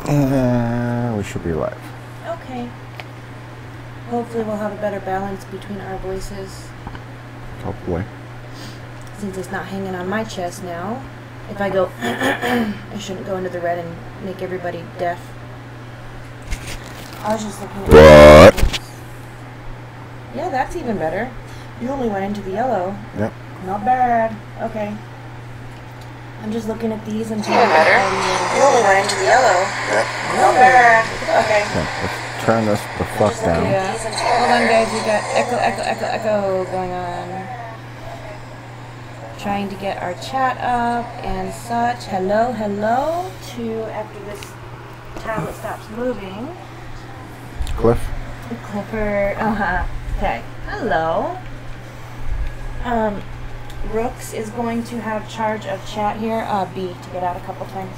We should be live. Okay. Hopefully we'll have a better balance between our voices. Hopefully. Since it's not hanging on my chest now. If I go, I shouldn't go into the red and make everybody deaf. I was just looking at what? Yeah, that's even better. You only went into the yellow. Yep. Not bad. Okay. I'm just looking at these and Even better. You only went into the yellow. Yep. Not bad. Okay. Let's turn this the fuck down. Yeah. Hold on, guys. We got echo going on. Trying to get our chat up and such. Hello to after this tablet stops moving. Cliff? Clifford. Okay. Hello. Rooks is going to have charge of chat here. B to get out a couple times.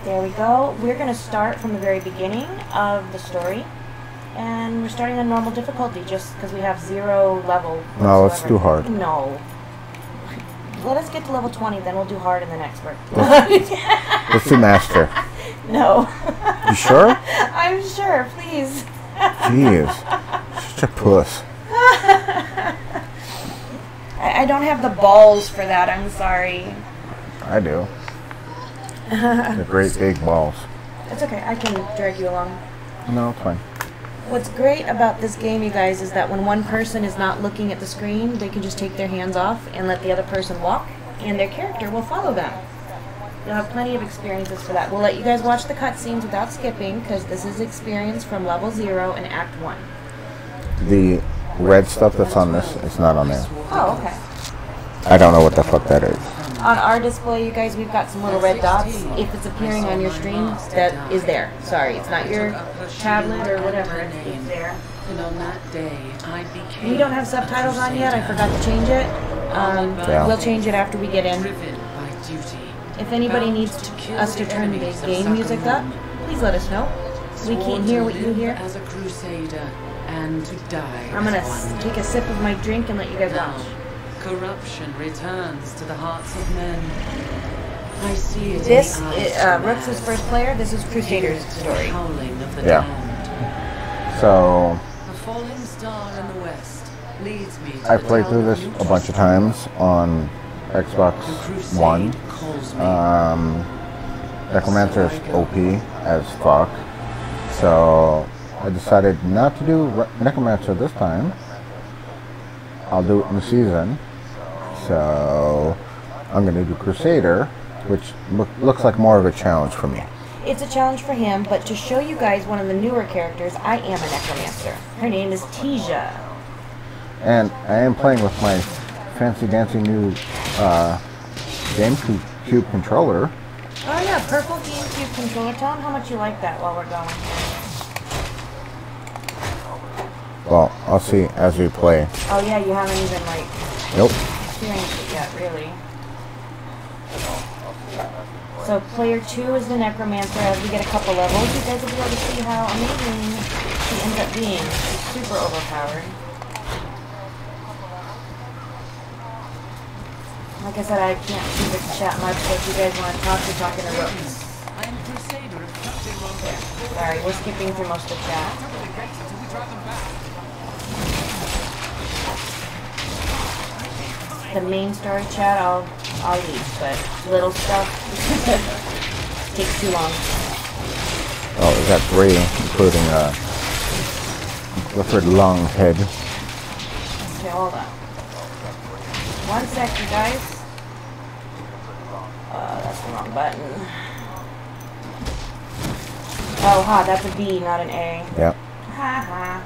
There we go. We're going to start from the very beginning of the story. And we're starting on normal difficulty just because we have 0 level. No, it's too hard. No. Let us get to level 20, then we'll do hard in the next work. Let's do master. No. You sure? I'm sure, please. Jeez. Such a puss. I don't have the balls for that, I'm sorry. I do. The great big balls. It's okay, I can drag you along. No, it's fine. What's great about this game, you guys, is that when one person is not looking at the screen, they can just take their hands off and let the other person walk, and their character will follow them. You'll have plenty of experiences for that. We'll let you guys watch the cutscenes without skipping, because this is experience from level 0 and Act 1. The red stuff that's on this is not on there. Oh, okay. I don't know what the fuck that is. On our display, you guys, we've got some little red dots. If it's appearing on your screen, that is there. Sorry, it's not your tablet or whatever. It's there. And on that day, I became We don't have subtitles on yet. I forgot to change it. Yeah. We'll change it after we get in. driven by duty. If anybody needs us to turn the game music up, please let us know. We can't hear what you hear. As a crusader and to die. I'm gonna take a sip of my drink and let you guys watch. Corruption returns to the hearts of men. I see it. This Rooks is first player. This is Crusader's story. Howling of the Yeah. damned. So, A falling star in the west leads me to I the played tower through this of a bunch of times on Xbox The crusade One. calls me. Necromancer is OP as fuck. So, I decided not to do Necromancer this time. I'll do it in the season. So, I'm going to do Crusader, which looks like more of a challenge for me. It's a challenge for him, but to show you guys one of the newer characters, I am a necromancer. Her name is Tisha. And I am playing with my fancy dancy new GameCube controller. Oh yeah, purple GameCube controller. Tell him how much you like that while we're going. Well, I'll see as we play. Oh yeah, you haven't even like Nope. experienced it yet, really. So player 2 is the necromancer. As we get a couple levels, you guys will be able to see how amazing she ends up being. She's super overpowered. Like I said, I can't see the chat much, so if you guys want to talk, you're talking to Rooks. I am crusader of Captain Romeo. Sorry, we're skipping through most of the chat. The main story chat, I'll leave, but little stuff takes too long. Oh, we got 3, including Clifford Longhead. Okay, hold on. 1 sec, you guys. That's the wrong button. Oh, that's a B, not an A. Yep. Ha.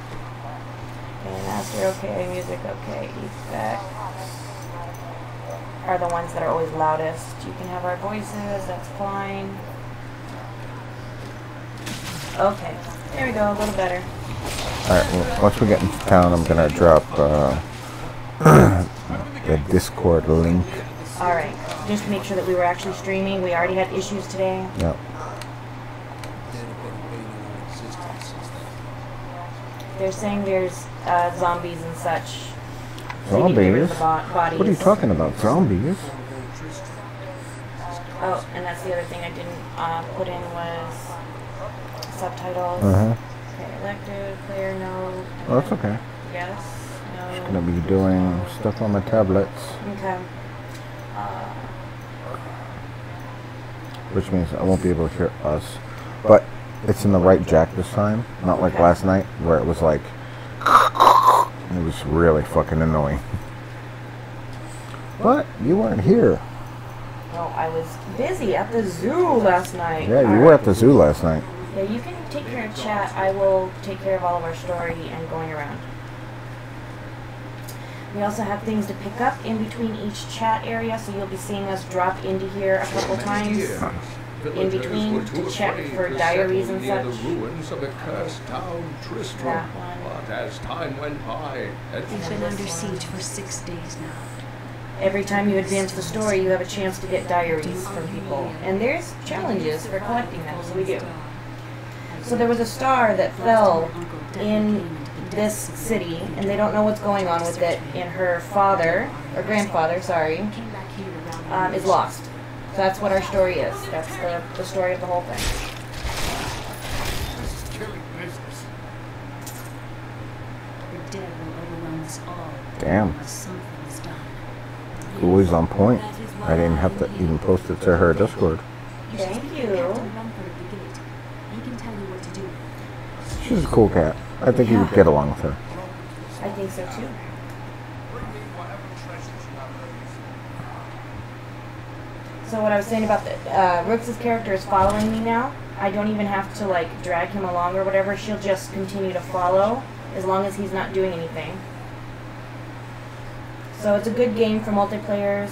Okay, master, okay, music, okay, effects are the ones that are always loudest. You can have our voices, that's fine. Okay, there we go, a little better. Alright, well, once we get into town, I'm gonna drop the Discord link. Alright, just to make sure that we were actually streaming. We already had issues today. Yep. They're saying there's zombies and such. Zombies? Bodies. What are you talking about? Zombies? Oh, and that's the other thing I didn't put in was subtitles. Okay, elected, player, no. Oh, that's okay. Yes, no. Just gonna be doing stuff on my tablets. Okay. Which means I won't be able to hear us. But it's in the right jack this time. Not like last night where it was like... It was really fucking annoying. But you weren't here. No, I was busy at the zoo last night. Yeah, you were at the zoo last night. Yeah, you can take care of chat. I will take care of all of our story and going around. We also have things to pick up in between each chat area, so you'll be seeing us drop into here a couple times in between to check for diaries and such. The ruins of a cursed town, Tristram. That one. But as time went by, We've been under siege for 6 days now. Every time you advance the story, you have a chance to get diaries from people. And there's challenges for collecting them, so we do. So there was a star that fell in this city, and they don't know what's going on with it, and her father, or grandfather, sorry, is lost. So that's what our story is. That's the story of the whole thing. The dead will overwhelm us all. Damn. Unless something is done. Always on point. I didn't have to even post it to her Discord. Thank you. Captain Rumford of the Gate. He can tell you what to do. She's a cool cat. I think you would get along with her. I think so too. So what I was saying about the Rooks' character is following me now. I don't even have to like drag him along or whatever. She'll just continue to follow as long as he's not doing anything. So it's a good game for multiplayers.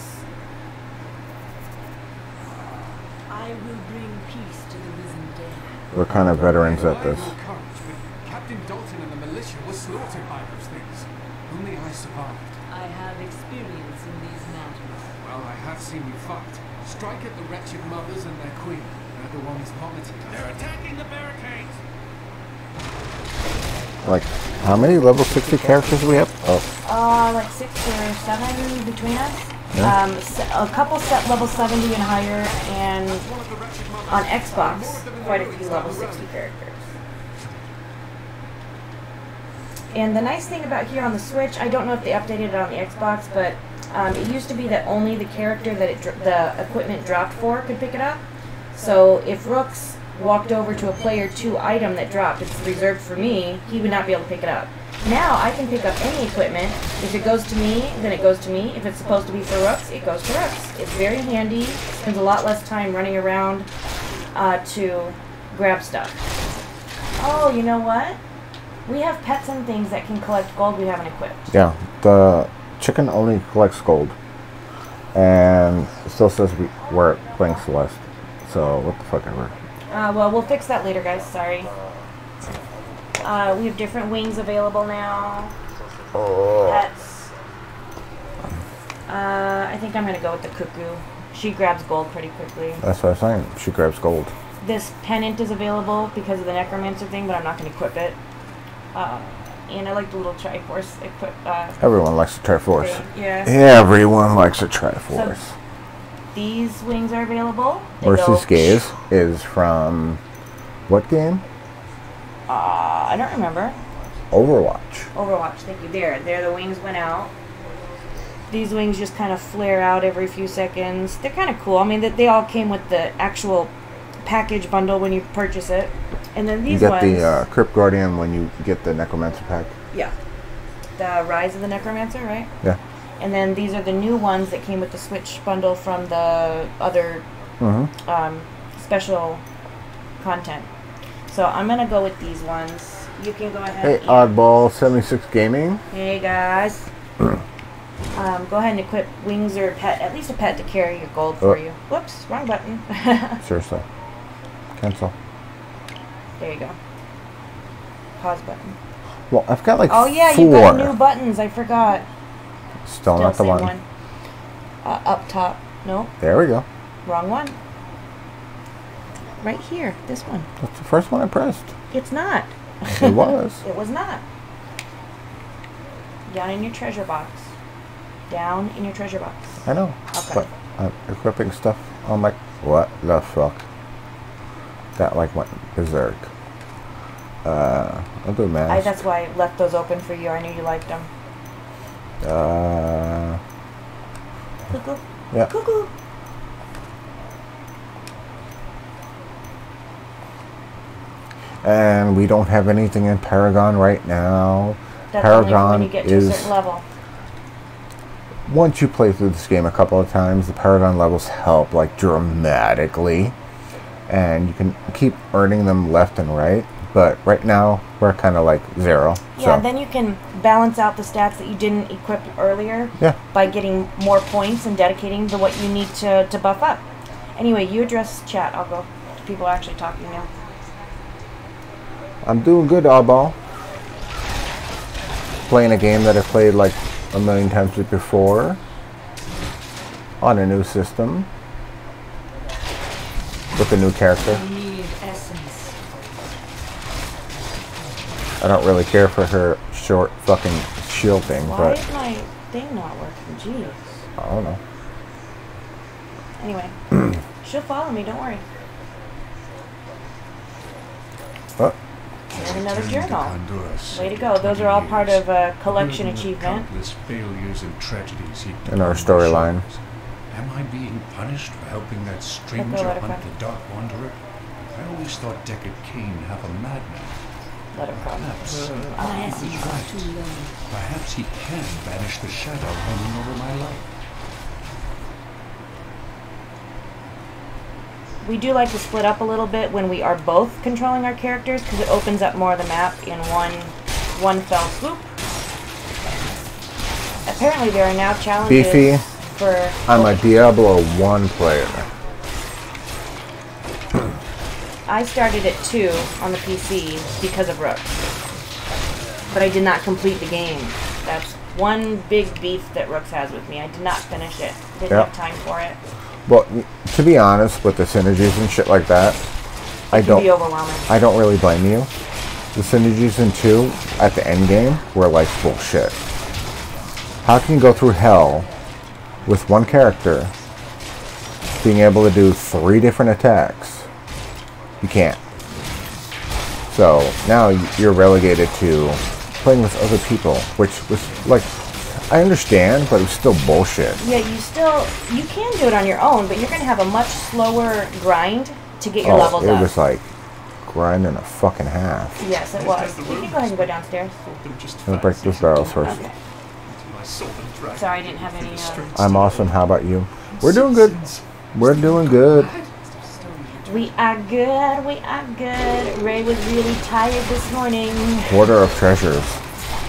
I will bring peace to the risen dead. We're kind of veterans at this. Captain Dalton and the militia were slaughtered by those things. Only I survived. I have experience in these matters. Well, I have seen you fight. Strike at the wretched mothers and their queen. They're the ones vomiting. They're attacking the barricades! Like, how many level 60 characters do we have? Oh, Like 6 or 7 between us. Yeah. A couple set level 70 and higher, and on Xbox, quite a few level 60 characters. And the nice thing about here on the Switch, I don't know if they updated it on the Xbox, but it used to be that only the character that the equipment dropped for could pick it up. So if Rooks walked over to a player 2 item that dropped, it's reserved for me, he would not be able to pick it up. Now I can pick up any equipment. If it goes to me, then it goes to me. If it's supposed to be for Rooks, it goes to Rooks. It's very handy. Spends a lot less time running around to grab stuff. Oh, you know what? We have pets and things that can collect gold we haven't equipped. yeah. The chicken only collects gold. And it still says we're playing Celeste. So, what the fuck ever. Well, we'll fix that later, guys. Sorry. We have different wings available now. Pets. I think I'm going to go with the cuckoo. She grabs gold pretty quickly. That's what I'm saying. She grabs gold. This pennant is available because of the necromancer thing, but I'm not going to equip it. And I like the little Triforce equip. Everyone likes a Triforce. Thing. Yeah. Everyone likes a Triforce. So, these wings are available. They Mercy's go- Gaze is from what game? I don't remember. Overwatch. Overwatch. Thank you. There, the wings went out. These wings just kind of flare out every few seconds. They're kind of cool. I mean, they all came with the actual package bundle when you purchase it. And then You these get ones. the Crypt Guardian when you get the Necromancer pack. Yeah. The Rise of the Necromancer, right? Yeah. And then these are the new ones that came with the Switch bundle from the other special content. So I'm going to go with these ones. You can go ahead. Hey, Oddball 76 Gaming. Hey, guys. Go ahead and equip wings or pet, at least a pet to carry your gold for you. Whoops, wrong button. Seriously. Cancel. There you go. Pause button. Well, I've got like Oh yeah, 4. you got new buttons. I forgot. Still not the same one. Up top. Nope, There we go. wrong one. Right here, this one. That's the first one I pressed. It's not. It was. It was not. Down in your treasure box. Down in your treasure box. I know. Okay. But equipping stuff. I'm like, what the fuck? That like went berserk. I'll do mask. That's why I left those open for you. I knew you liked them. Cuckoo. Yeah. Cuckoo. And we don't have anything in Paragon right now. That's Paragon only when you get to a certain level. Once you play through this game a couple of times, the Paragon levels help like dramatically, and you can keep earning them left and right. But right now we're kind of like 0. Yeah, so. then you can balance out the stats that you didn't equip earlier. Yeah. By getting more points and dedicating to what you need to buff up. Anyway, you address chat. I'll go. People are actually talking now. I'm doing good, Oddball. Playing a game that I played like a million times before on a new system with a new character. Need essence. I don't really care for her short fucking shield thing, Why but is my thing not working? Jeez. I don't know. Anyway, she'll follow me. Don't worry. But Here's another journal. Honduras. Way to go. Those are all part of a collection achievement. Countless failures and tragedies heaped in our upon my storyline. shoulders. Am I being punished for helping that stranger let her hunt cry. the Dark Wanderer? I always thought Deckard Cain half a madman. Let her cry. Perhaps, My essence he's is right. too low. Perhaps he can banish the shadow hanging over my life. We do like to split up a little bit when we are both controlling our characters because it opens up more of the map in one fell swoop. Apparently there are now challenges Beefy, for... I'm a Diablo 1 player. I started at 2 on the PC because of Rook. But I did not complete the game. That's one big beef that Rooks has with me. I did not finish it. Didn't Yep. have time for it. Well, to be honest, with the synergies and shit like that, It can be overwhelming. I don't really blame you. The synergies in 2 at the end game were like bullshit. How can you go through hell with one character being able to do 3 different attacks? You can't. So now you're relegated to playing with other people, which was like, I understand, but it was still bullshit. Yeah, you can do it on your own, but you're going to have a much slower grind to get your levels it up. was like grinding a fucking half. Yes, it was. You can go ahead and go downstairs. Let me break those barrels first. Okay. Sorry, I didn't have any... I'm awesome. How about you? We're doing good. We're doing good. We are good. We are good. Ray was really tired this morning. Hoarder of treasures.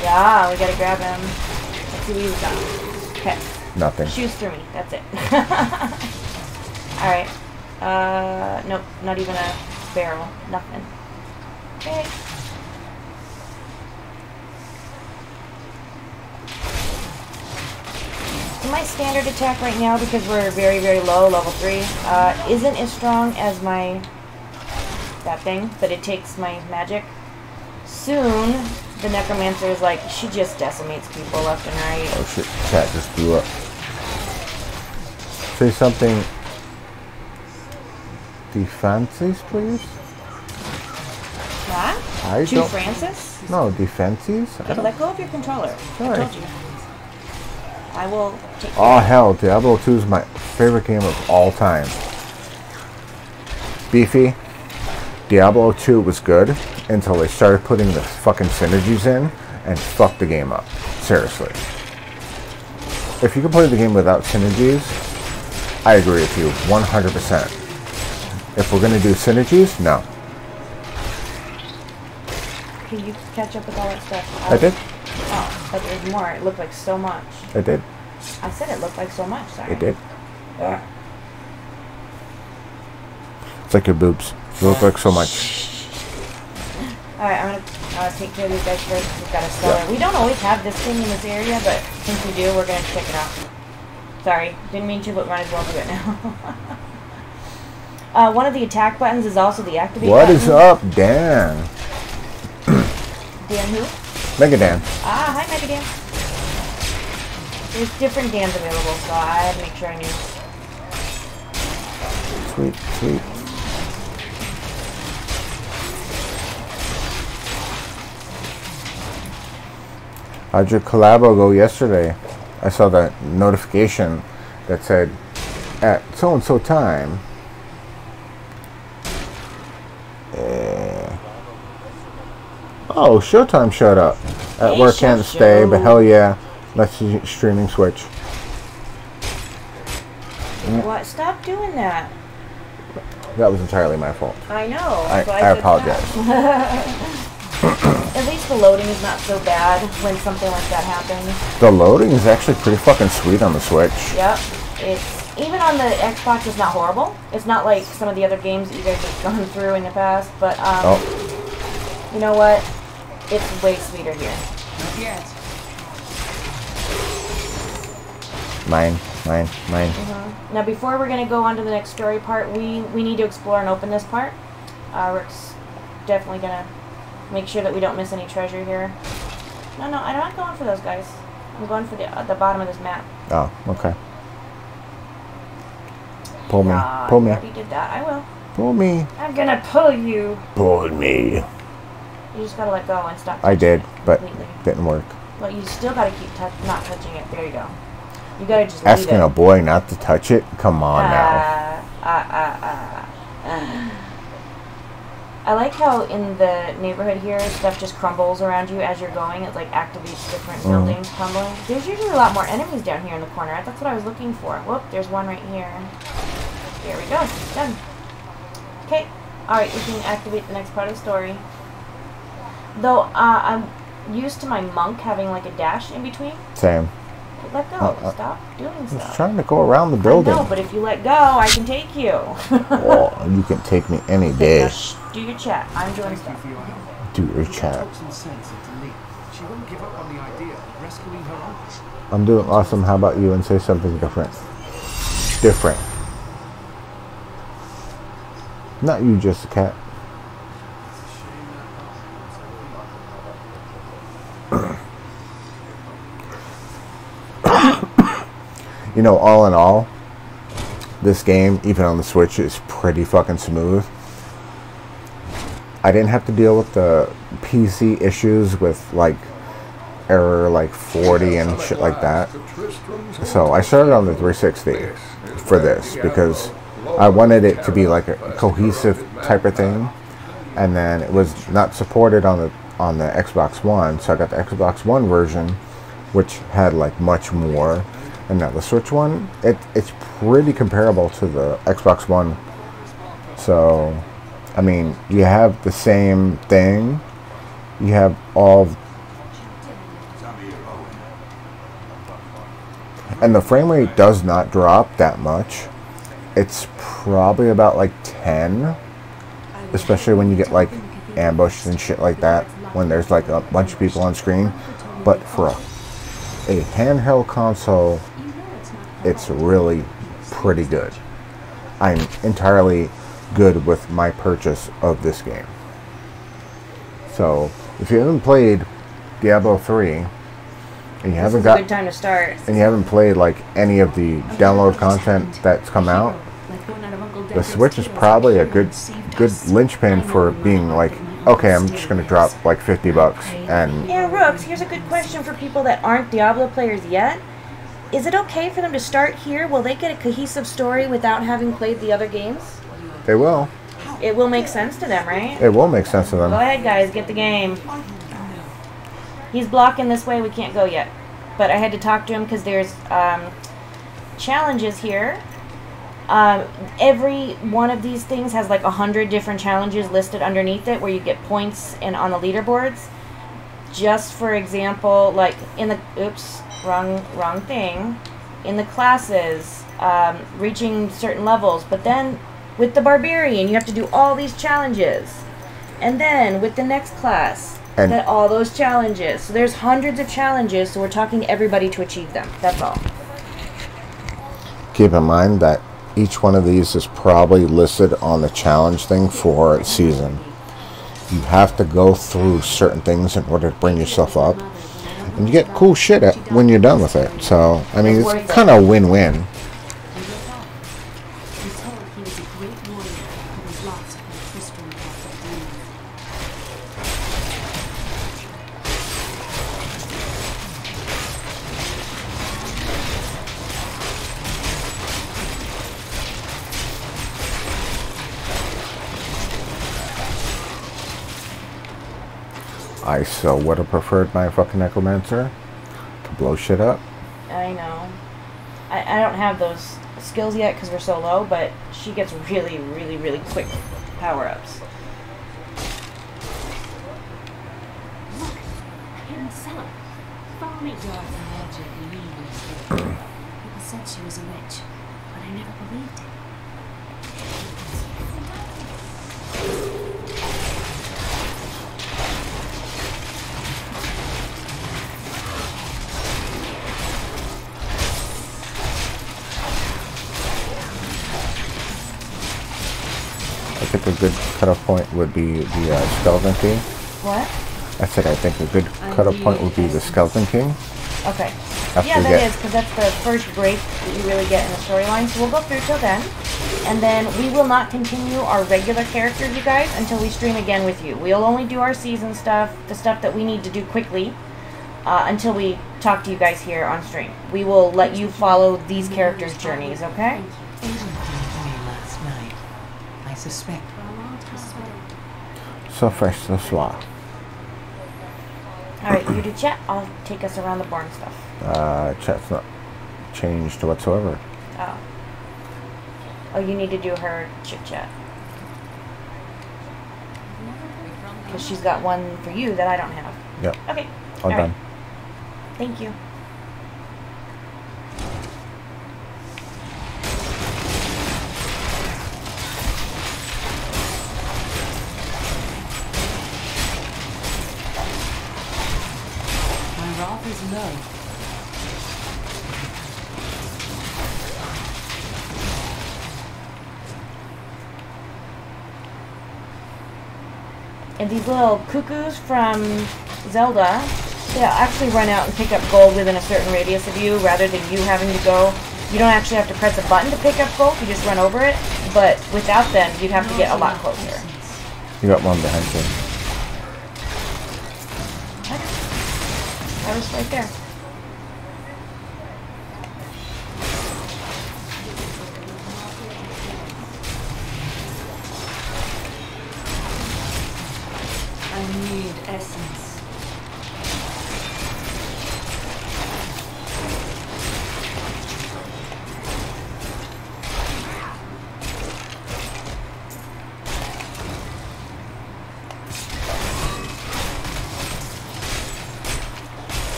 Yeah, we gotta grab him. Let's see what he's got. Okay. Nothing. Shoes through me. That's it. Alright. Nope. Not even a barrel. Nothing. Okay. So my standard attack right now, because we're very, very low, level 3, isn't as strong as that thing, but it takes my magic. Soon, the Necromancer is like, she just decimates people left and right. Oh shit, chat just blew up. Say something. Defenses, please? What? I To don't. Francis? No, defenses? I don't. Let go of your controller. Sorry. I told you. I will take Oh hell, Diablo 2 is my favorite game of all time. Beefy, Diablo 2 was good until they started putting the fucking synergies in and fucked the game up. Seriously. If you can play the game without synergies, I agree with you 100%. If we're gonna do synergies, no. Can you catch up with all that stuff? I did. Oh, but there's more. It looked like so much. I did. I said it looked like so much. Sorry. It did. It's like your boobs. You look like so much. Alright, I'm gonna take care of these guys first. We've got a cellar. Yeah. We don't always have this thing in this area, but since we do, we're gonna check it out. Sorry, didn't mean to, but might as well do it now. One of the attack buttons is also the activate What button. is up, Dan? Dan who? Megadan. Ah, hi Megadan. There's different Dans available, so I had to make sure I knew. sweet, sweet. How'd your collabo go yesterday? I saw that notification that said at so-and-so time. Oh, Showtime showed up. At Hey, work can't stay, but hell yeah. Let's see streaming Switch. What? Stop doing that. That was entirely my fault. I know. I so said apologize. stop. At least the loading is not so bad when something like that happens. The loading is actually pretty fucking sweet on the Switch. Yep. It's even on the Xbox. It's not horrible. It's not like some of the other games that you guys have gone through in the past. But you know what? It's way sweeter here. Not yet. Mine. Now, before we're going to go on to the next story part, we need to explore and open this part. We're definitely going to make sure that we don't miss any treasure here. No, I'm not going for those guys. I'm going for the bottom of this map. Oh, okay. Pull me. You Pull me. already did that. I will. Pull me. I'm going to pull you. Pull me. You just got to let go and stop. I did, but completely. didn't work. Well, you still got to keep not touching it. There you go. You got to just leave Asking it. a boy not to touch it? Come on now. I like how in the neighborhood here, stuff just crumbles around you as you're going. It like activates different buildings crumbling. There's usually a lot more enemies down here in the corner. That's what I was looking for. Whoop, there's one right here. Here we go. Done. Okay. Alright, we can activate the next part of the story. Though, I'm used to my monk having like a dash in between. Same. Let go. Stop doing I was stuff. trying to go around the building. No, but if you let go, I can take you. Well, you can take me any day. Now, do your chat. I'm doing stuff. For your help. Do your chat. Talk some sense into Lee. She won't give up on the idea of rescuing her uncle. I'm doing awesome. How about you? And say something different. Different. Not you, just a cat. You know, all in all, this game, even on the Switch, is pretty fucking smooth. I didn't have to deal with the PC issues with, like, error, like, 40 and shit like that. So I started on the 360 for this because I wanted it to be, like, a cohesive type of thing. And then it was not supported on the Xbox One, so I got the Xbox One version, which had, like, much more. And now the Switch one, it's pretty comparable to the Xbox One. So, I mean, you have the same thing. You have all... And the frame rate does not drop that much. It's probably about like 10. Especially when you get like ambushed and shit like that. When there's like a bunch of people on screen. But for a handheld console, it's really pretty good. I'm entirely good with my purchase of this game. So, if you haven't played Diablo 3, and you haven't got, good time to start. and you haven't played like any of the download content that's come out, the Switch is probably a good linchpin for being like, okay, I'm just gonna drop like $50 and Yeah, Rooks, here's a good question for people that aren't Diablo players yet. Is it okay for them to start here? Will they get a cohesive story without having played the other games? they will. It will make sense to them, right? It will make sense to Go them. ahead, guys, get the game. He's blocking this way. We can't go yet. But I had to talk to him because there's challenges here. Every one of these things has like 100 different challenges listed underneath it where you get points and on the leaderboards. Just for example, like in the... Oops. Wrong thing. In the classes, reaching certain levels, but then with the barbarian, you have to do all these challenges, and then with the next class, And that all those challenges. So there's hundreds of challenges. So we're talking everybody to achieve them. That's all. keep in mind that each one of these is probably listed on the challenge thing for a season. You have to go through certain things in order to bring yourself up. And you get cool shit when you're done with it. So, I mean, it's kind of win-win. He was a great warrior who was lost when Tristram fought the demons. I so would have preferred my fucking necromancer to blow shit up. I know. I don't have those skills yet because we're so low, but she gets really, really, really quick power-ups. Look, a hidden cellar. Follow me. Dark magic leaving. People said she was a witch, but I never believed it. I think a good cutoff point would be the Skeleton King. What? I said I think a good cutoff point would be the Skeleton King. Okay. After Yeah, we that get- is, because that's the first break that you really get in the storyline. So we'll go through till then. And then we will not continue our regular characters, you guys, until we stream again with you. We'll only do our season stuff, the stuff that we need to do quickly, until we talk to you guys here on stream. We will let you follow these characters' journeys, okay? Agent came to me last night. I suspect. For a long time. So fresh, so slaw. Alright, you do chat. I'll take us around the barn stuff. Chat's not changed whatsoever. Oh. Oh, you need to do her chit chat. Because she's got one for you that I don't have. Yep, Okay. all right. done. Thank you. My wrath is low. And these little cuckoos from Zelda, they actually run out and pick up gold within a certain radius of you, rather than you having to go. You don't actually have to press a button to pick up gold, you just run over it. But without them, you'd have to get a lot closer. You got one behind you. That was right there. I need essence.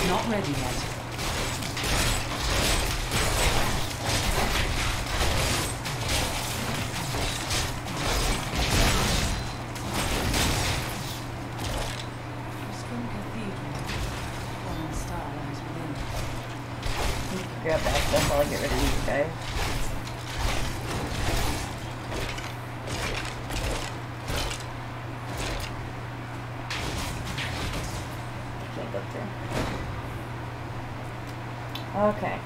Not ready yet. Crystal Cathedral. Fallen star lies within. Grab that stuff while I get rid of these guys. Can't go through. Okay.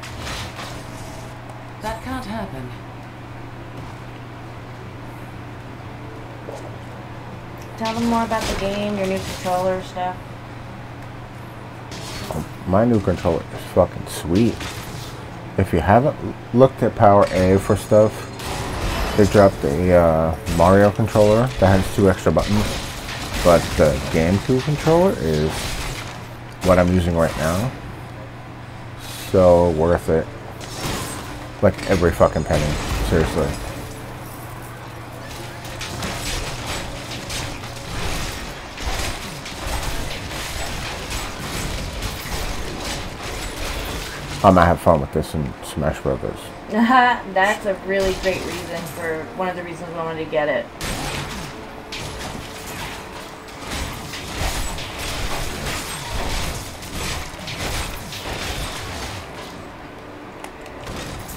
That can't happen. Tell them more about the game, your new controller stuff. My new controller is fucking sweet. If you haven't looked at Power A for stuff, they dropped a Mario controller that has 2 extra buttons. But the GameCube controller is what I'm using right now. So worth it. Like every fucking penny. Seriously. I might have fun with this in Smash Brothers. That's a really great reason for one of the reasons we wanted to get it.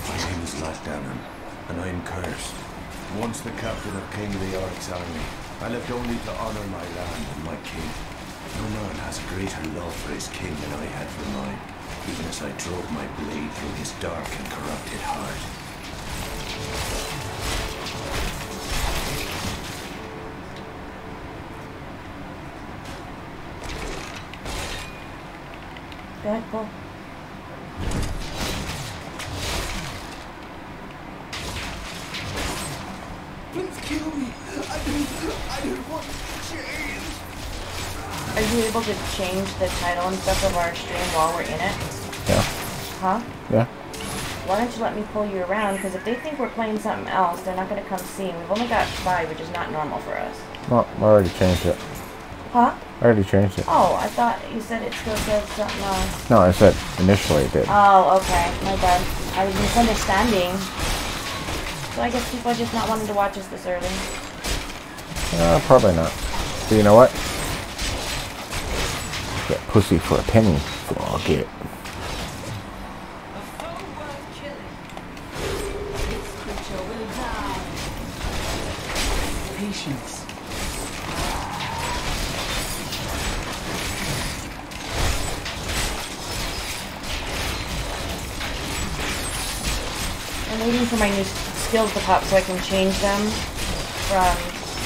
My name is Latdanan, and I am cursed. Once the captain of King of the Oryx army, I lived only to honor my land and my king. No man has a greater love for his king than I had for mine, even as I drove my blade through his dark and corrupted heart. Go ahead, pull. Please kill me. I don't want to change. Are you able to change the title and stuff of our stream while we're in it? Yeah. Huh? Yeah. Why don't you let me pull you around? Because if they think we're playing something else, they're not going to come see. We've only got 5, which is not normal for us. No, I already changed it. Huh? I already changed it. Oh, I thought you said it still says something else. No, I said initially it did. Oh, okay. My bad. I was misunderstanding. So I guess people are just not wanting to watch us this early. Probably not. But you know what? Get pussy for a penny. Fuck it. Patience. I'm waiting for my new skills to pop so I can change them from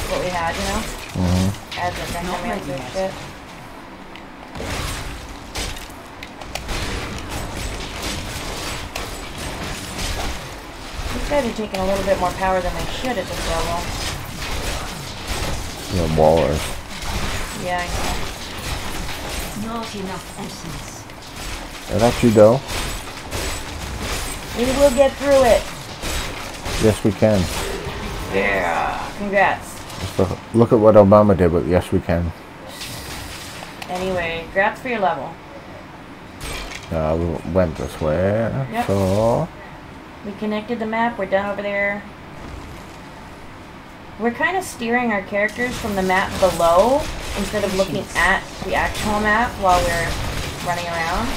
what we had, you know? Mm-hmm. Add the necromancer shit. These guys are taking a little bit more power than they should at this level. The wallers. Yeah, I know. Not enough essence. Is that you, though? We will get through it. Yes, we can. Yeah. Congrats. Just look at what Obama did, but yes, we can. Anyway, congrats for your level. We went this way, Yep. so... We connected the map. We're done over there. We're kind of steering our characters from the map below instead of looking at the actual map while we're running around.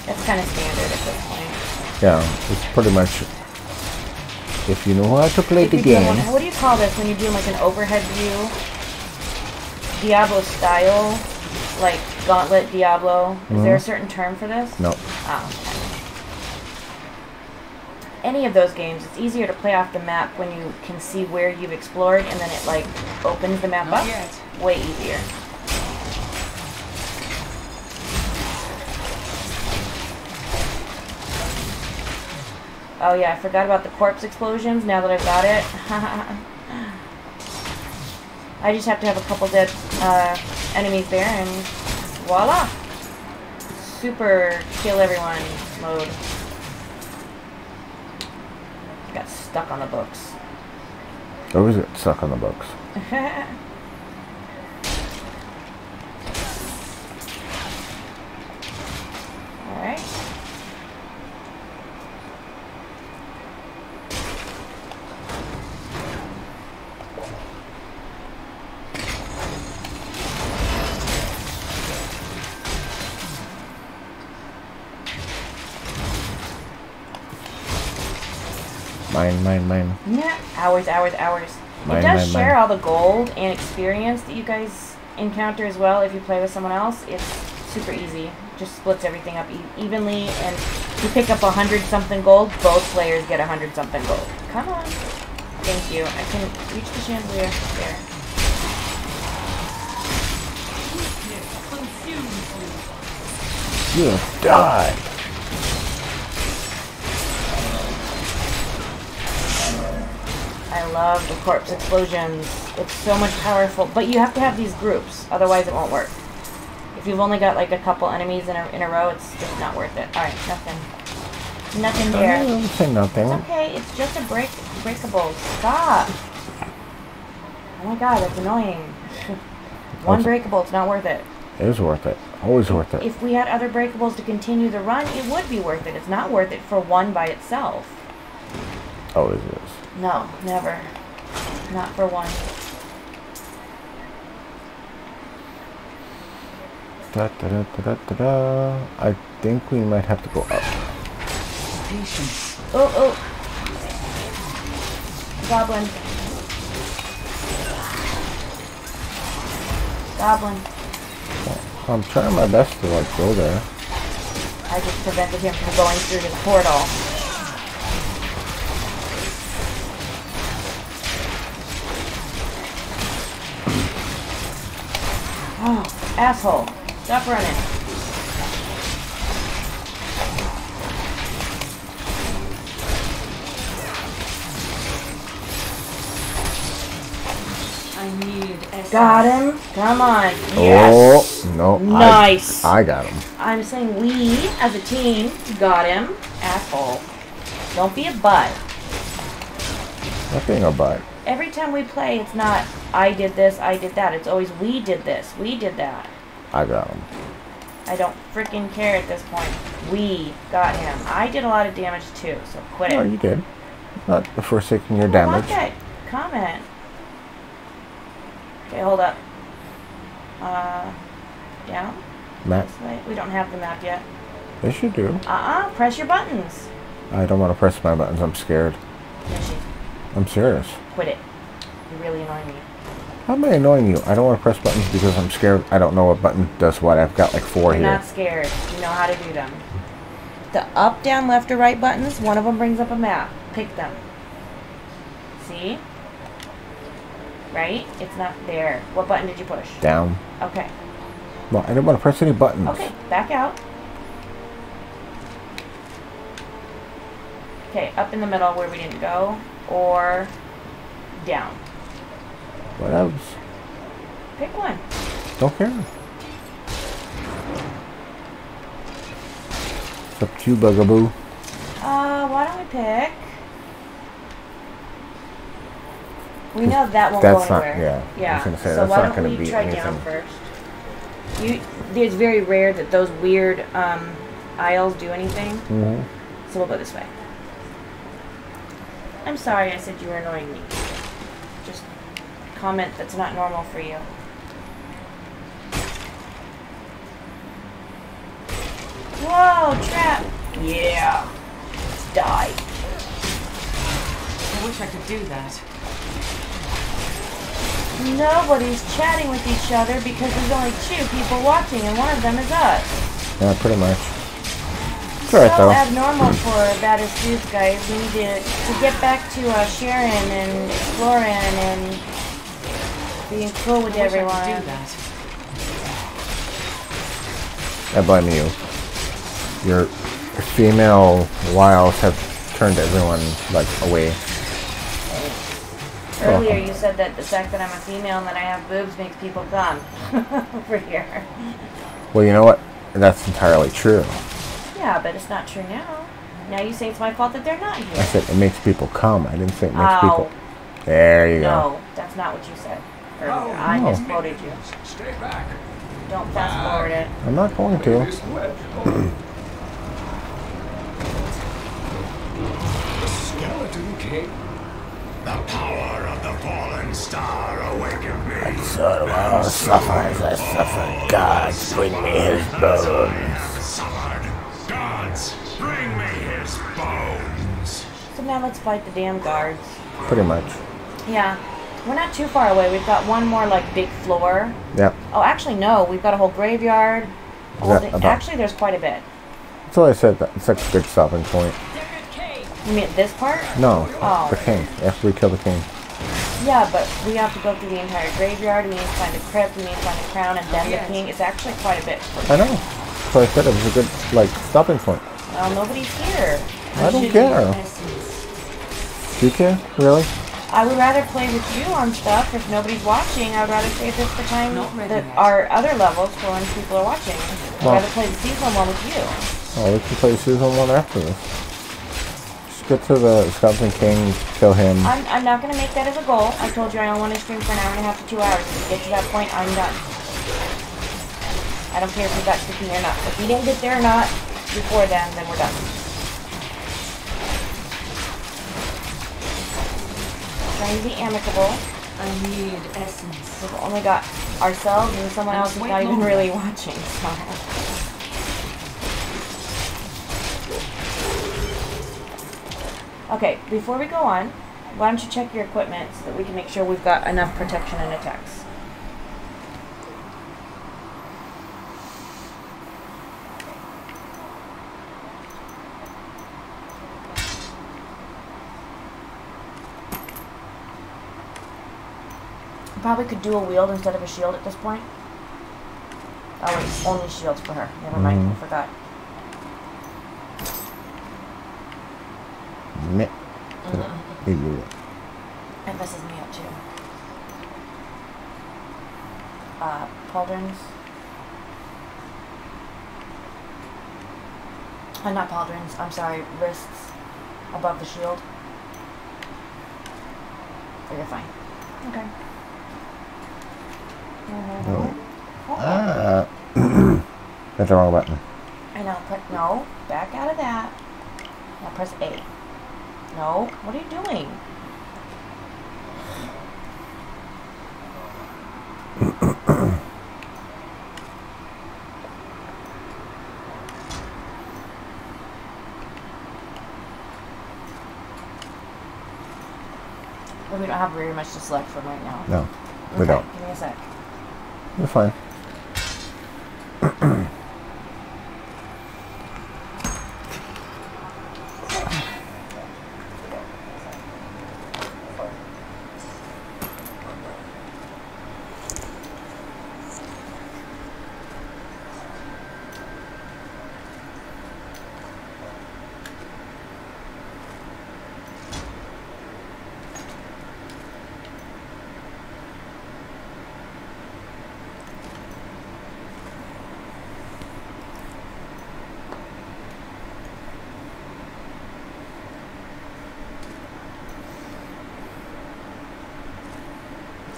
That's kind of standard at this point. Yeah, it's pretty much... If you know how to play the game... What do you call this when you're doing like an overhead view? Diablo style? Like Gauntlet Diablo? Is there a certain term for this? No. Oh, okay. Any of those games, it's easier to play off the map when you can see where you've explored and then it like opens the map Not up. yet. Way easier. Oh yeah, I forgot about the corpse explosions now that I've got it. I just have to have a couple dead enemies there and voila! Super kill everyone mode. Got stuck on the books. Or is it stuck on the books? Alright. Mine. Yeah, hours. Mine, It does mine, share mine. all the gold and experience that you guys encounter as well if you play with someone else. It's super easy. Just splits everything up evenly, and if you pick up 100-something gold, both players get 100-something gold. Come on. Thank you. I can reach the chandelier. There. You have died. I love the corpse explosions. It's so much powerful, but you have to have these groups, otherwise it won't work. If you've only got like a couple enemies in a row, it's just not worth it. Alright, nothing. Nothing there. I didn't say nothing. It's okay, it's just a breakable. Stop! Oh my god, that's annoying. One breakable, it's not worth it. It is worth it. Always worth it. If we had other breakables to continue the run, it would be worth it. It's not worth it for one by itself. Always is. No, never. Not for one. Da. I think we might have to go up. Patience. Oh. Goblin. I'm trying my best to like go there. I just prevented him from going through his portal. Oh, asshole. Stop running. Got him. Come on. Yes. Oh, no. Nice. I got him. I'm saying we, as a team, got him. Asshole. Don't be a butt. Not being a butt. Every time we play, it's not, I did this, I did that. It's always, we did this, we did that. I got him. I don't freaking care at this point. We got him. I did a lot of damage too, so quit it. Oh, you did. Not forsaking your damage. I want that comment. Okay, hold up. Down? Map. This way? We don't have the map yet. Yes, you do. Press your buttons. I don't want to press my buttons. I'm scared. Yoshi, I'm serious. quit it. You're really annoying me. How am I annoying you? I don't want to press buttons because I'm scared. I don't know what button does what. I've got like 4 You're here. not scared. You know how to do them. The up, down, left, or right buttons, one of them brings up a map. Pick them. See? Right? It's not there. What button did you push? Down. Okay. Well, I didn't want to press any buttons. Okay, back out. Okay, up in the middle where we didn't go, or down. What else? Pick one. Don't care. It's up to you, bugaboo. Why don't we pick? We know that won't That's go not- anywhere. yeah, I was gonna say, so that's why not don't gonna we be try down anything. first? It's very rare that those weird aisles do anything. Mm-hmm. So we'll go this way. I'm sorry I said you were annoying me. Just comment that's not normal for you. Whoa, trap! Yeah. Die. I wish I could do that. Nobody's chatting with each other because there's only 2 people watching and one of them is us. Yeah, pretty much. It's alright So though. abnormal for Bad as Dudes, guys. We need to get back to sharing and exploring and being cool with I wish I everyone. could do that. I blame you. Your female wiles have turned everyone like away. Earlier you said that the fact that I'm a female and that I have boobs makes people come over here. Well, you know what? That's entirely true. Yeah, but it's not true now. Now you say it's my fault that they're not I here. said it makes people come. I didn't say it makes Ow. people. There you go. No, that's not what you said earlier. I No. misquoted you. Stay back. Don't fast forward it. I'm not going to. This ledge. The Skeleton King. The power of the fallen star awakened me. So I suffer as I suffer. Gods, bring me his bones. Suffered. Gods, bring me his bones. So now let's fight the damn guards. Pretty much. Yeah. We're not too far away. We've got one more, like, big floor. Yep. Oh, actually, no. We've got a whole graveyard. About- Actually, there's quite a bit. That's why I said that. It's like a good stopping point. You mean this part? No, Oh. the king. After we kill the king. Yeah, but we have to go through the entire graveyard. We need to find a crypt. We need to find a crown, and then the king. It's actually quite a bit. I know. So I said it was a good like stopping point. Well, nobody's here. I don't care. Do you care? Really? I would rather play with you on stuff. If nobody's watching, I would rather save this for time Not ready that yet. our other levels for when people are watching. I'd Well- rather play the season one with you. Oh, we can play season 1 after this. Just get to the Skeleton King, kill him. I'm not going to make that as a goal. I told you I only want to stream for an hour and a half to 2 hours. If we get to that point, I'm done. I don't care if we got sticky or not. If we didn't get there or not before then we're done. Trying to be amicable. I need essence. We've only got ourselves and someone else who's not even really watching, so. Okay, before we go on, why don't you check your equipment so that we can make sure we've got enough protection and attacks. Probably could dual wield instead of a shield at this point. Oh wait, only shields for her. Never mind, I forgot. Meh. You. That messes me up too. pauldrons. Not pauldrons, I'm sorry, wrists above the shield. Oh, you're fine. Okay. Hit the wrong button. I know, no, back out of that. Now press A. No, what are you doing? Well, we don't have very much to select from right now. No, we don't. Give me a sec. You're fine.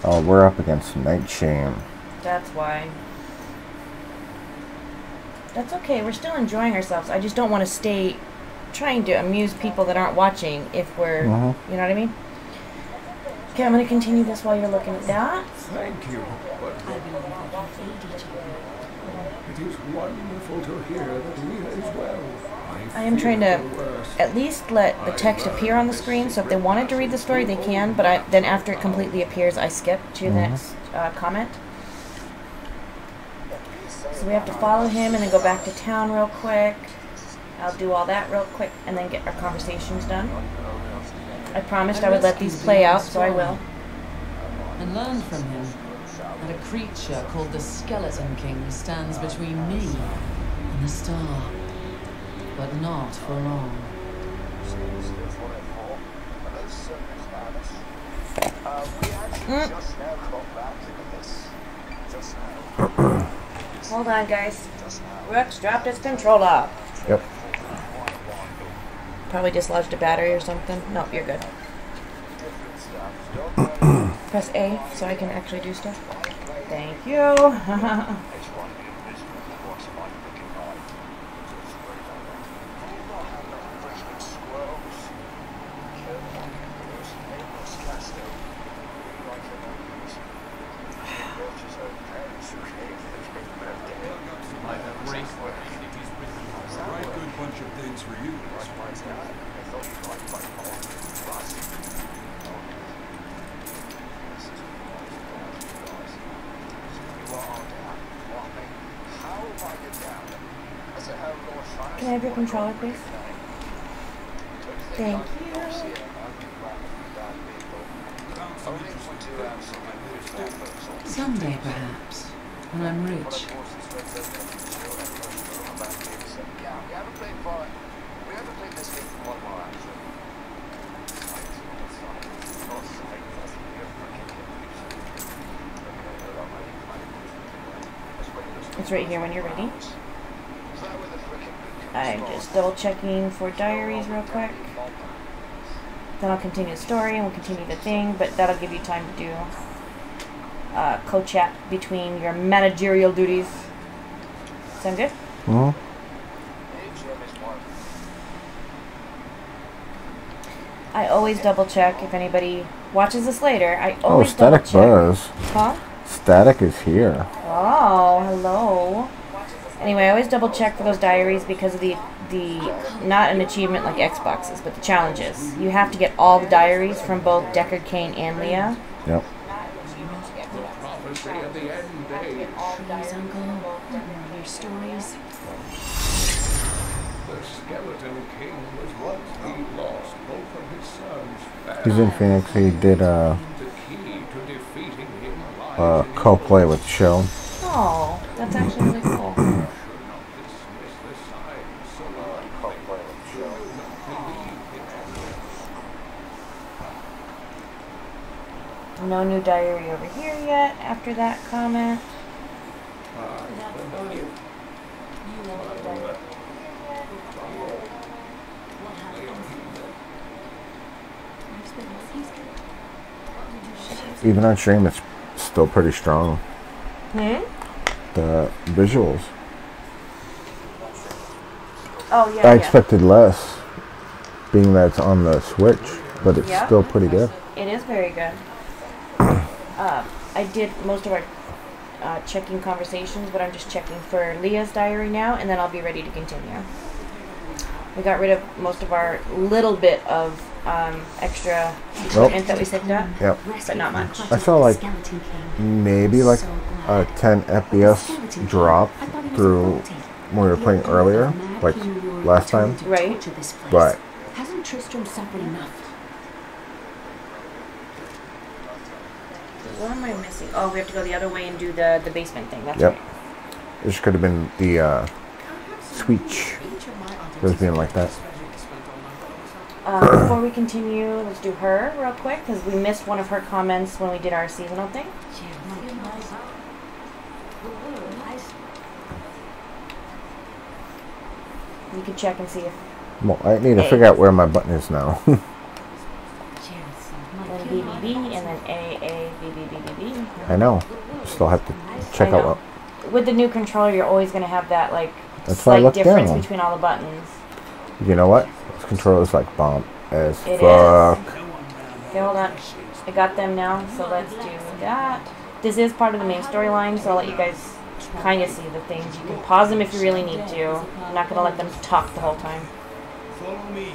Oh, we're up against Night Shame. That's why. That's okay, we're still enjoying ourselves. I just don't want to stay trying to amuse people that aren't watching if we're, you know what I mean? Okay, I'm going to continue this while you're looking at that. Thank you. But it is wonderful to hear that he is well. I am trying to at least let the text appear on the screen, so if they wanted to read the story, they can, but then after it completely appears, I skip to the next comment. So we have to follow him and then go back to town real quick. I'll do all that real quick and then get our conversations done. I promised I would let these play out, so I will. And learn from him. And a creature called the Skeleton King stands between me and the star. But not for long. Hold on, guys. Rex dropped its controller. Yep. Probably dislodged a battery or something. Nope, you're good. Press A so I can actually do stuff. Thank you. Can I have your controller, please? Thank you. Someday, perhaps, when I'm rich. It's right here when you're ready. I'm just double checking for diaries real quick. Then I'll continue the story and we'll continue the thing, but that'll give you time to do co-chat between your managerial duties. Sound good? I always double check if anybody watches this later. I always double check. Buzz. Huh? Static is here. Oh, hello. Anyway, I always double check for those diaries because of the not an achievement like Xboxes, but the challenges. You have to get all the diaries from both Deckard Cain and Leah. Yep. Please, Uncle, your stories. the Skeleton King was once he lost both of his sons. He's in Phoenix. He did The key to defeating him lies in co-play with the show. Oh, that's actually really cool. No new diary over here yet after that comment. Even on stream, it's still pretty strong. Hmm? The visuals. Oh, yeah. I expected less, being that it's on the Switch, but it's Yep. still pretty good. It is very good. I did most of our checking conversations, but I'm just checking for Leah's diary now, and then I'll be ready to continue. We got rid of most of our little bit of extra equipment that we picked up, Yep. but not much. I saw like maybe like a 10 FPS drop through when we were playing earlier, like last time. Right. But hasn't Tristram suffered enough? What am I missing? Oh, we have to go the other way and do the basement thing. That's yep, right. this could have been the speech. Just being like that. Before we continue, let's do her real quick because we missed one of her comments when we did our seasonal thing. You can check and see if Well, I need to figure out where my button is now. then BBB and then A B B B B B. I know. Still have to check out what. With the new controller, you're always going to have that like That's why I slight looked difference down. between all the buttons. You know what? This controller's like bomb as It fuck. Okay, hold on. I got them now, so let's do that. This is part of the main storyline, so I'll let you guys kind of see the things. You can pause them if you really need to. I'm not going to let them talk the whole time. Follow me.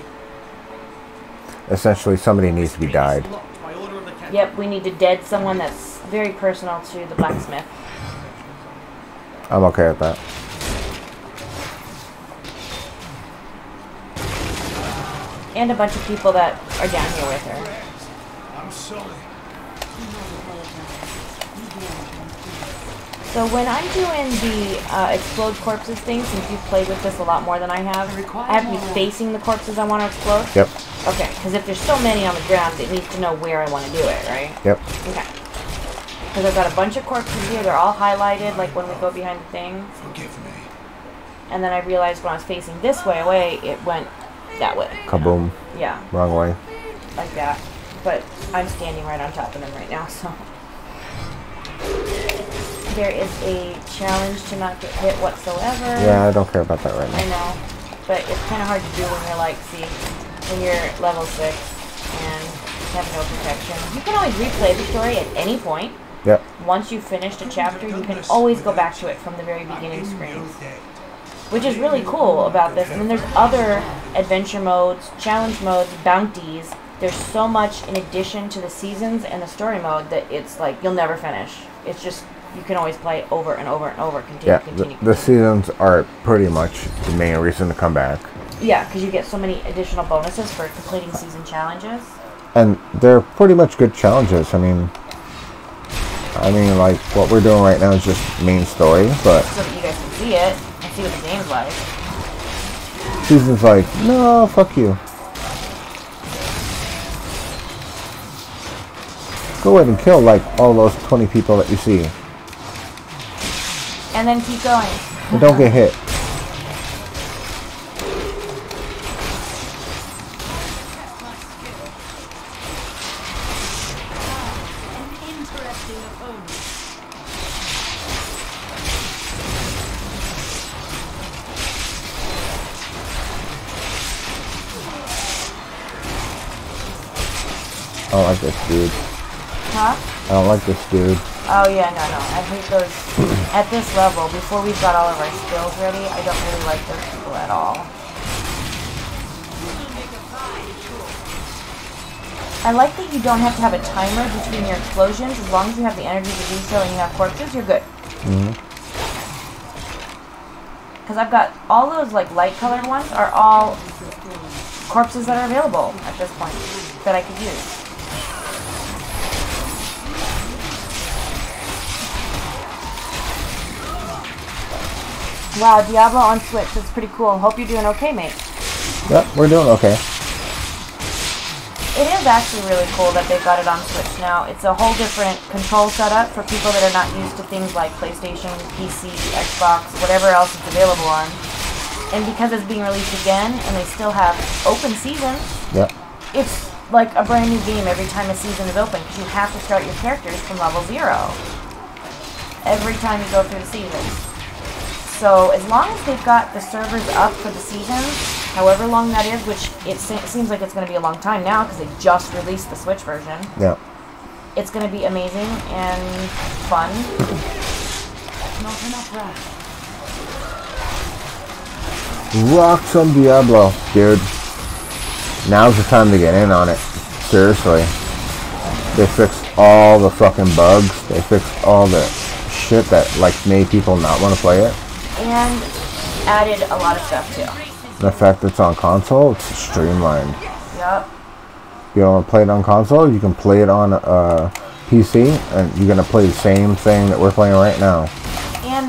Essentially, somebody needs to be died. By order of the captain. Yep, we need to dead someone that's very personal to the blacksmith. I'm okay with that. And a bunch of people that are down here with her. I'm sorry. So when I'm doing the explode corpses thing, since you've played with this a lot more than I have to be facing the corpses I want to explode? Yep. Okay, because if there's so many on the ground, it needs to know where I want to do it, right? Yep. Okay. Because I've got a bunch of corpses here, they're all highlighted, like when we go behind the thing. Forgive me. And then I realized when I was facing this way away, it went that way. Kaboom. Yeah, Wrong way. like that. But I'm standing right on top of them right now, so. There is a challenge to not get hit whatsoever. Yeah, I don't care about that right I now. know. But it's kind of hard to do when you're like, see, when you're level 6 and have no protection. You can always replay the story at any point. Yep. Once you've finished a chapter, you can always go back to it from the very beginning screens. Which is really cool about this. And then there's other adventure modes, challenge modes, bounties. There's so much in addition to the seasons and the story mode that it's like, you'll never finish. It's just, you can always play over and over and over, continue, Yeah, continue. the seasons are pretty much the main reason to come back. Yeah, because you get so many additional bonuses for completing season challenges. And they're pretty much good challenges. I mean, like, what we're doing right now is just main story, but So that you guys can see it and see what the game's like. season's like, no, fuck you. Go ahead and kill, like, all those 20 people that you see. And then keep going. And don't get hit. I don't like this dude. Huh? I don't like this dude. Oh yeah, no. I hate those. At this level, before we've got all of our skills ready, I don't really like those people at all. I like that you don't have to have a timer between your explosions. As long as you have the energy to do so and you have corpses, you're good. Because I've got all those like light colored ones are all corpses that are available at this point that I could use. Wow, Diablo on Switch. That's pretty cool. Hope you're doing okay, mate. Yep, we're doing okay. it is actually really cool that they've got it on Switch now. It's a whole different control setup for people that are not used to things like PlayStation, PC, Xbox, whatever else it's available on. And because it's being released again, and they still have open seasons, Yep. it's like a brand new game every time a season is open, because you have to start your characters from level 0 every time you go through the season. So as long as they've got the servers up for the seasons, however long that is, which it seems like it's going to be a long time now because they just released the Switch version. Yeah. It's going to be amazing and fun. Not enough rest. Rock some Diablo, dude. Now's the time to get in on it. Seriously. They fixed all the fucking bugs. They fixed all the shit that like made people not want to play it. And added a lot of stuff too. The fact that it's on console, it's streamlined. Yep. If you don't want to play it on console, you can play it on PC, and you're gonna play the same thing that we're playing right now. And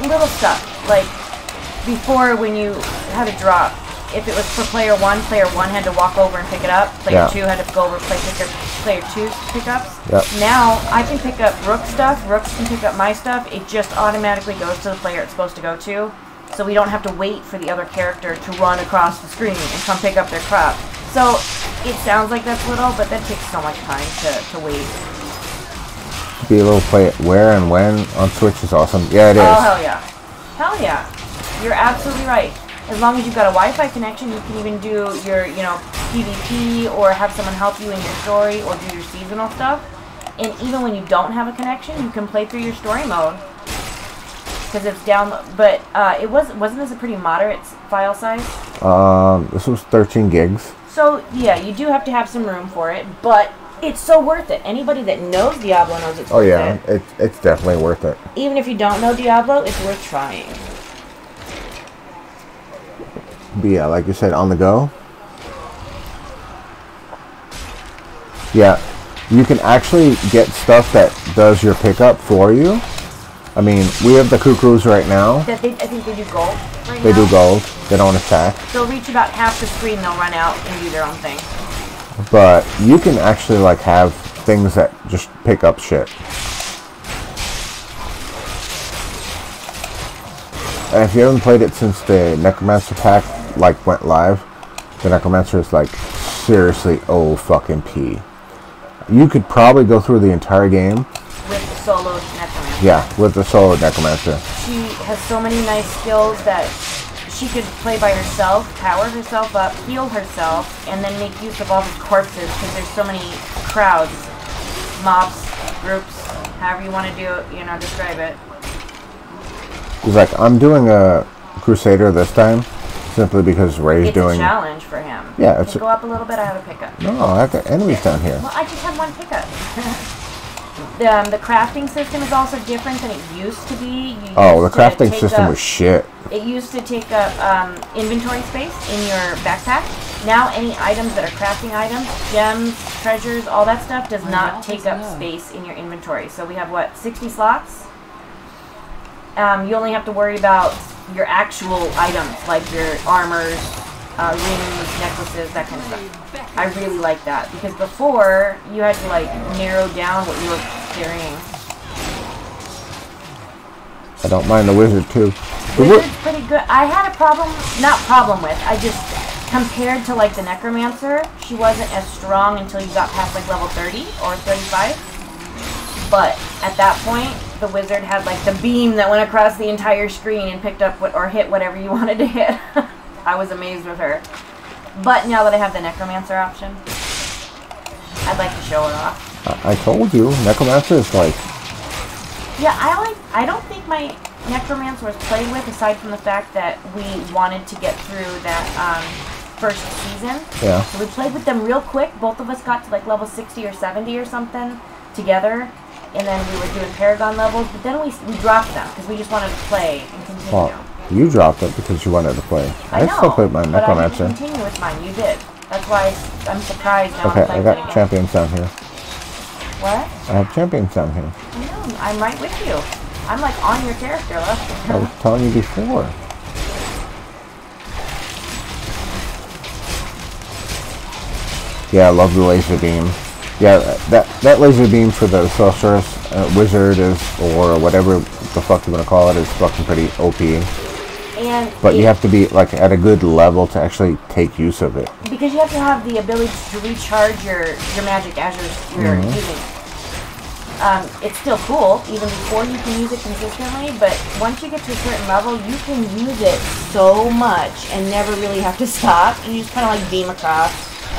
little stuff like before when you had a drop, if it was for player 1 had to walk over and pick it up. Player 2 had to go over player 2's pickups. Yep. Now I can pick up Rook's stuff. Rooks can pick up my stuff. It just automatically goes to the player it's supposed to go to. So we don't have to wait for the other character to run across the screen and come pick up their crop. So it sounds like that's little, but that takes so much time to wait. To be able to play it where and when on Switch is awesome. Yeah, it is. Oh, hell yeah. Hell yeah. You're absolutely right. As long as you've got a Wi-Fi connection, you can even do your, PvP or have someone help you in your story or do your seasonal stuff. And even when you don't have a connection, you can play through your story mode. Because it's down, but wasn't this a pretty moderate file size? This was 13 gigs. So yeah, you do have to have some room for it, but it's so worth it. Anybody that knows Diablo knows it's worth it. Oh yeah, it's definitely worth it. Even if you don't know Diablo, it's worth trying. But yeah, like you said, on the go. Yeah, you can actually get stuff that does your pickup for you. I mean, we have the Cuckoos right now. I think they do gold right now. They do gold. They don't attack. They'll reach about half the screen, they'll run out and do their own thing. But you can actually like have things that just pick up shit. And if you haven't played it since the Necromancer pack like went live, the Necromancer is like seriously fucking. You could probably go through the entire game with the solo Necromancer. Yeah, with the solo Necromancer. She has so many nice skills that she could play by herself, power herself up, heal herself, and then make use of all the corpses because there's so many crowds, mobs, groups, however you want to describe it. He's like, I'm doing a Crusader this time, simply because Ray's doing... It's a challenge for him. Yeah, it's... Go up a little bit, I have a pickup. No, I've got enemies down here. Well, I just have one pickup. The crafting system is also different than it used to be. The crafting system was shit. It used to take up inventory space in your backpack. Now any items that are crafting items, gems, treasures, all that stuff does not take up space in your inventory. So we have, 60 slots? You only have to worry about your actual items, like your armors, rings, necklaces, that kind of stuff. I really like that, because before, you had to, narrow down what you were carrying. I don't mind the wizard, too. Wizard's pretty good. I had a I just, compared to, the Necromancer, she wasn't as strong until you got past, level 30 or 35. But, at that point, the wizard had, the beam that went across the entire screen and picked up or hit whatever you wanted to hit. I was amazed with her. But now that I have the Necromancer option, I'd like to show it off. I told you, Necromancer is Yeah, I don't think my Necromancer was played with, aside from the fact that we wanted to get through that first season. Yeah. So we played with them real quick. Both of us got to level 60 or 70 or something together. And then we were doing Paragon levels, but then we dropped them because we just wanted to play and continue. Well, you dropped it because you wanted to play. I know, still played my Necromancer. But I didn't continue with mine. You did. That's why I'm surprised now. Okay, I got champions down here. What? I have champions down here. I know. I'm right with you. I'm on your character, left. I was telling you before. Yeah, I love the laser beam. Yeah, that laser beam for the sorceress wizard is, or whatever the fuck you want to call it, is fucking pretty OP. And but you have to be like at a good level to actually take use of it. Because you have to have the ability to recharge your magic as you're using it. It's still cool even before you can use it consistently, but once you get to a certain level, you can use it so much and never really have to stop. And you just kind of like beam across.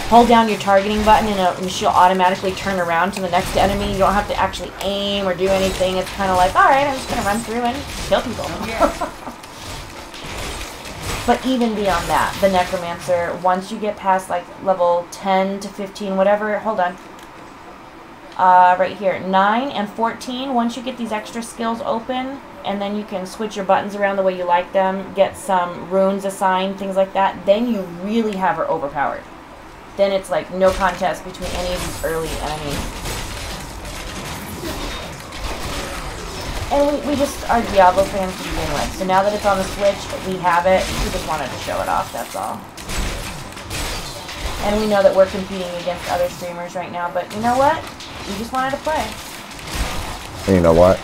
Hold down your targeting button and she'll automatically turn around to the next enemy. You don't have to actually aim or do anything. It's kind of like, alright, I'm just going to run through and kill people. But even beyond that, the Necromancer, once you get past like level 10 to 15, whatever, hold on. Right here, 9 and 14, once you get these extra skills open, and then you can switch your buttons around the way you like them, get some runes assigned, things like that, then you really have her overpowered. Then it's like no contest between any of these early enemies. And we just are Diablo fans to begin with. So now that it's on the Switch, we have it. We just wanted to show it off, that's all. And we know that we're competing against other streamers right now, but you know what? We just wanted to play. And you know what?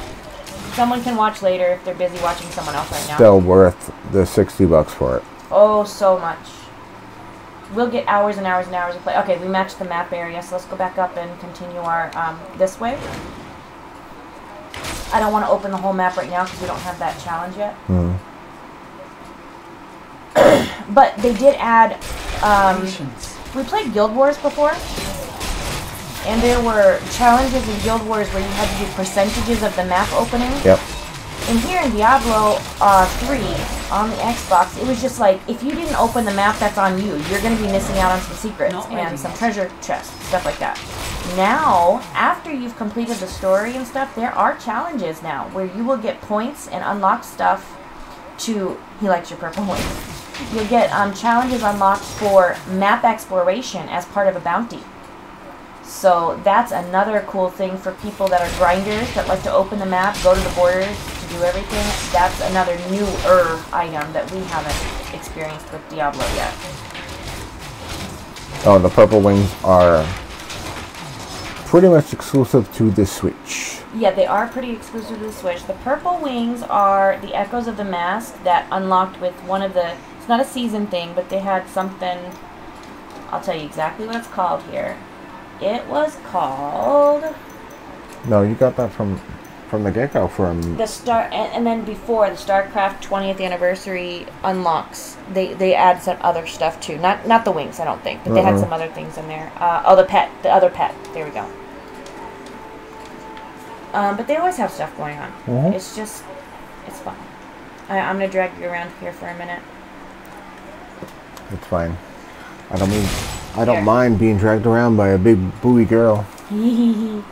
Someone can watch later if they're busy watching someone else right now. Still worth the $60 for it. Oh, so much. We'll get hours and hours and hours of play. Okay, we matched the map area, so let's go back up and continue our, this way. I don't want to open the whole map right now because we don't have that challenge yet. But they did add, we played Guild Wars before, and there were challenges in Guild Wars where you had to do percentages of the map opening. Yep. And here in Diablo 3 on the Xbox, it was just like, if you didn't open the map, that's on you. You're going to be missing out on some secrets and some treasure chests, stuff like that. Now, after you've completed the story and stuff, there are challenges now where you will get points and unlock stuff to... He likes your purple wings. You'll get challenges unlocked for map exploration as part of a bounty. So that's another cool thing for people that are grinders that like to open the map, go to the borders to do everything. That's another newer item that we haven't experienced with Diablo yet. Oh, the purple wings are pretty much exclusive to the Switch. Yeah, they are pretty exclusive to the Switch. The purple wings are the Echoes of the Mask that unlocked with one of the... It's not a season thing, but they had something... I'll tell you exactly what it's called here. It was called... No, you got that from the get-go from... The Star... And then before, the StarCraft 20th Anniversary unlocks. They add some other stuff too. Not the wings, I don't think. But they had some other things in there. Oh, the pet. The other pet. There we go. But they always have stuff going on. It's just... It's fun. I'm going to drag you around here for a minute. It's fine. I don't mind being dragged around by a big buoy girl. You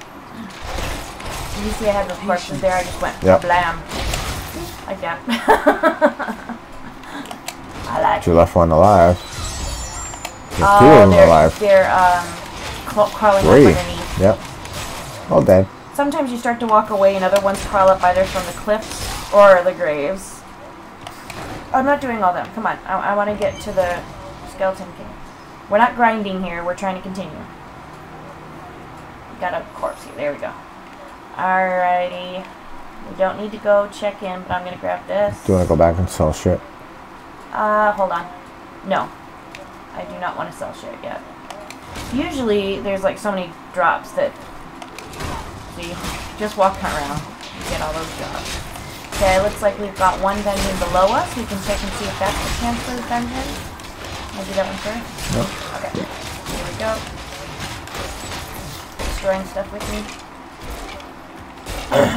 see I had those corpses there, I just went blam. Like that. I like You left one alive. There's two of them alive. They're crawling up underneath. Yep. All dead. Sometimes you start to walk away and other ones crawl up either from the cliffs or the graves. I'm not doing all them. Come on. I want to get to the Skeleton King. We're not grinding here. We're trying to continue. Got a corpse here. There we go. Alrighty. We don't need to go check in, but I'm going to grab this. Do you want to go back and sell shit? Hold on. No. I do not want to sell shit yet. Usually, there's like so many drops that... See? Just walk around and get all those drops. Okay, looks like we've got one dungeon below us. We can check and see if that's the Chancellor's dungeon. I'll do that one first. Nope. Okay. Here we go. Destroying stuff with me.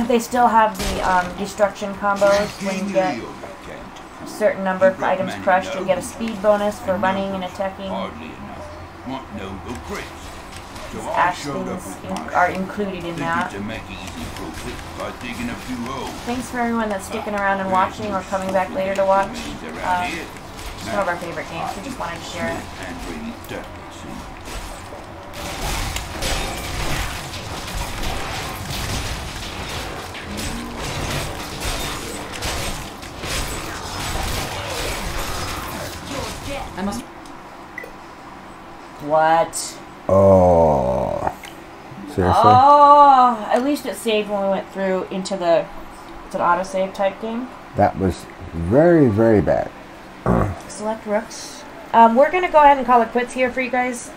They still have the destruction combos. When you get a certain number of items crushed, you'll get a speed bonus for running and attacking. These ash things are included in that. Thanks for everyone that's sticking around and watching or coming back later to watch. It's one of our favorite games. We just wanted to share it. I must... What? Oh. Seriously? Oh, at least it saved when we went through into the, it's an autosave type game. That was very, very bad. Select rooks. We're going to go ahead and call it quits here for you guys.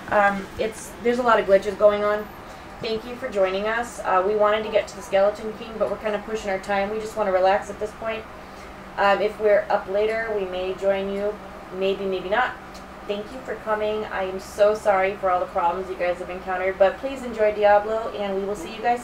There's a lot of glitches going on. Thank you for joining us. We wanted to get to the Skeleton King, but we're kind of pushing our time. We just want to relax at this point. If we're up later, we may join you. Maybe, maybe not. Thank you for coming. I am so sorry for all the problems you guys have encountered, but please enjoy Diablo, and we will see you guys